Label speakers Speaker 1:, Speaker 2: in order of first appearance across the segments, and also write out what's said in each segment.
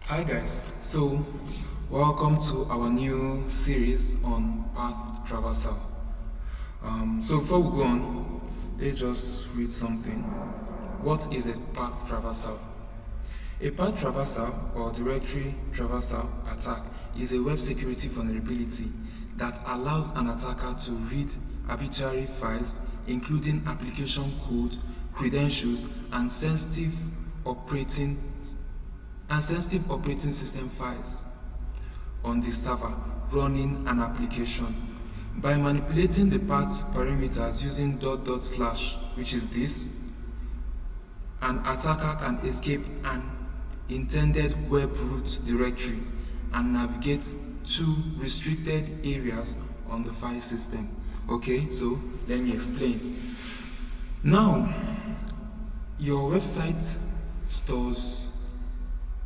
Speaker 1: Hi guys, so welcome to our new series on path traversal. So before we go on, let's just read something. What is a path traversal? A path traversal or directory traversal attack is a web security vulnerability that allows an attacker to read arbitrary files, including application code, credentials, and sensitive operating system files on the server running an application. By manipulating the path parameters using .. which is this, an attacker can escape an intended web root directory and navigate to restricted areas on the file system. Okay, so let me explain. Now, your website stores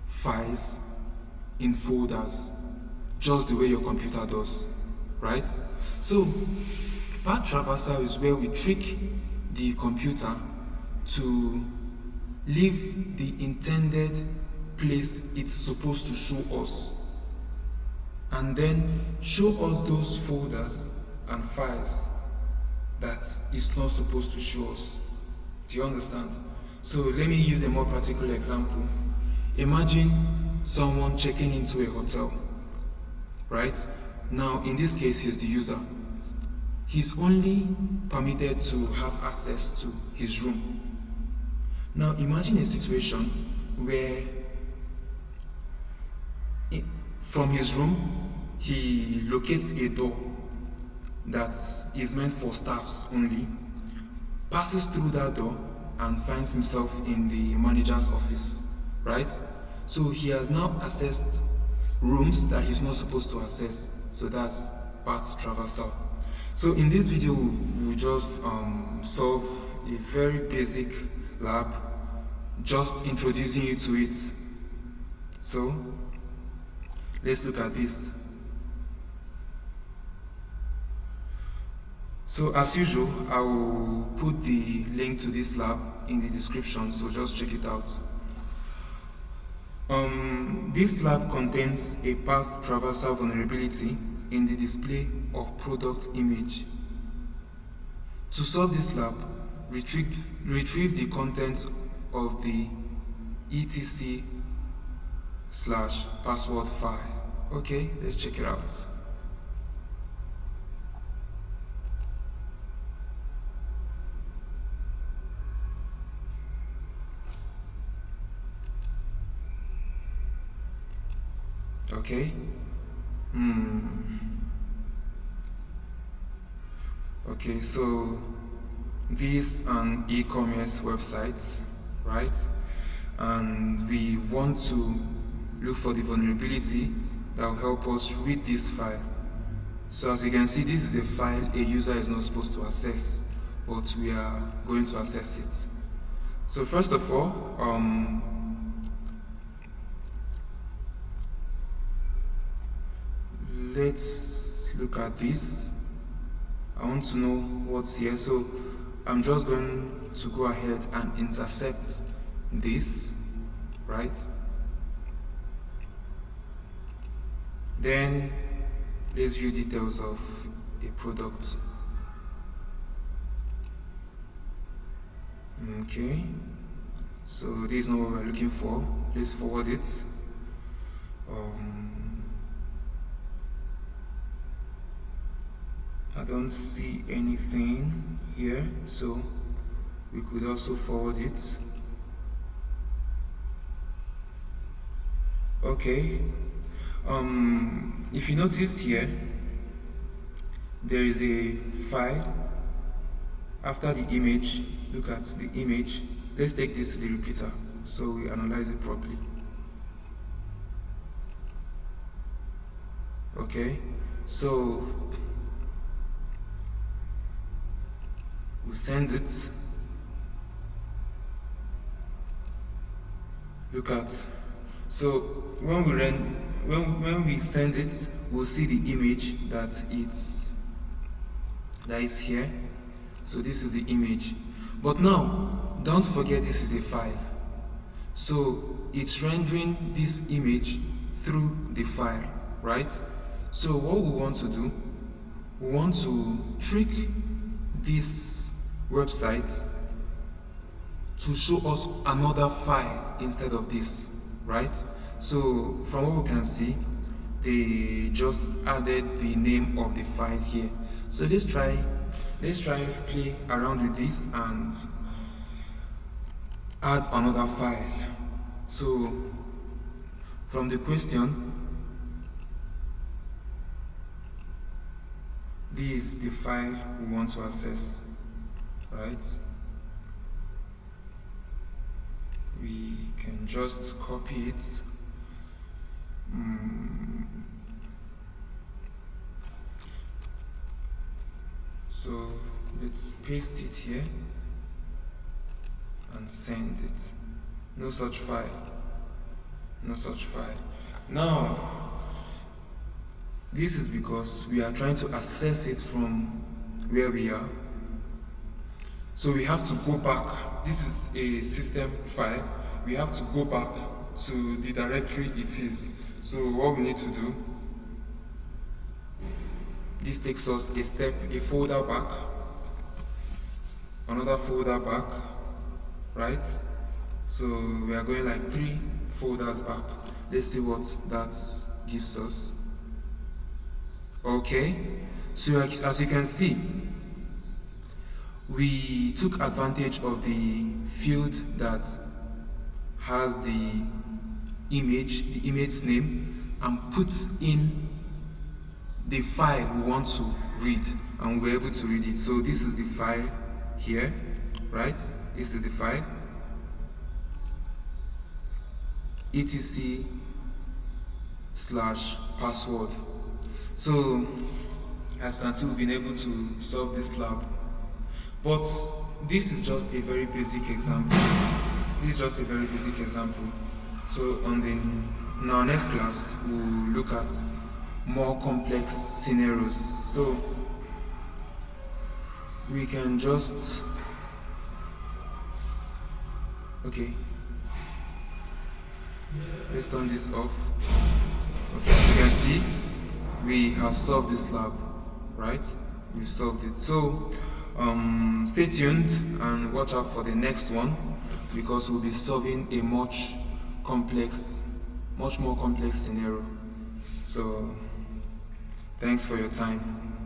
Speaker 1: files in folders just the way your computer does, right? So path traversal is where we trick the computer to leave the intended place it's supposed to show us and then show us those folders and files that it's not supposed to show us. Do you understand? So let me use a more practical example. Imagine someone checking into a hotel, right? Now, in this case, he's the user. He's only permitted to have access to his room. Now, imagine a situation where from his room, he locates a door that is meant for staffs only, passes through that door, and finds himself in the manager's office. Right? So he has now accessed rooms that he's not supposed to access. So that's path traversal. So in this video, we'll just solve a very basic lab, just introducing you to it. So let's look at this. So as usual, I will put the link to this lab in the description, so just check it out. This lab contains a path traversal vulnerability in the display of product image. To solve this lab, retrieve the contents of the etc/passwd file. Okay, let's check it out. Okay. Okay, so this is an e-commerce website, right? And we want to look for the vulnerability that will help us read this file. So as you can see, this is a file a user is not supposed to access, but we are going to access it. So first of all, let's look at this. I want to know what's here, so I'm just going to go ahead and intercept this, right? Then let's view details of a product. Okay, so this is not what we're looking for. Let's forward it. I don't see anything here, so we could also forward it. Okay, if you notice here, there is a file after the image. Look at the image. Let's take this to the repeater so we analyze it properly. Okay, so we send it. Look at, so when we send it, we'll see the image that is here. So this is the image. But now, don't forget this is a file. So it's rendering this image through the file, right? So what we want to do, we want to trick this website to show us another file instead of this, right? So from what we can see, they just added the name of the file here. So let's try play around with this and add another file. So from the question, this is the file we want to access, right? We can just copy it. So let's paste it here and send it. No such file. No such file. Now, this is because we are trying to access it from where we are. So we have to go back. This is a system file. We have to go back to the directory it is. So what we need to do, this takes us a step, a folder back, another folder back, right? So we are going like 3 folders back. Let's see what that gives us. Okay, so as you can see, we took advantage of the field that has the image name, and put in the file we want to read, and we're able to read it. So this is the file here, right? This is the file, etc/password. So as you can see, we've been able to solve this lab, but this is just a very basic example. So in our next class, we'll look at more complex scenarios. So we can just, okay, let's turn this off. Okay, as you can see, we have solved this lab, right? We've solved it. So stay tuned and watch out for the next one, because we'll be solving a much more complex scenario. So thanks for your time.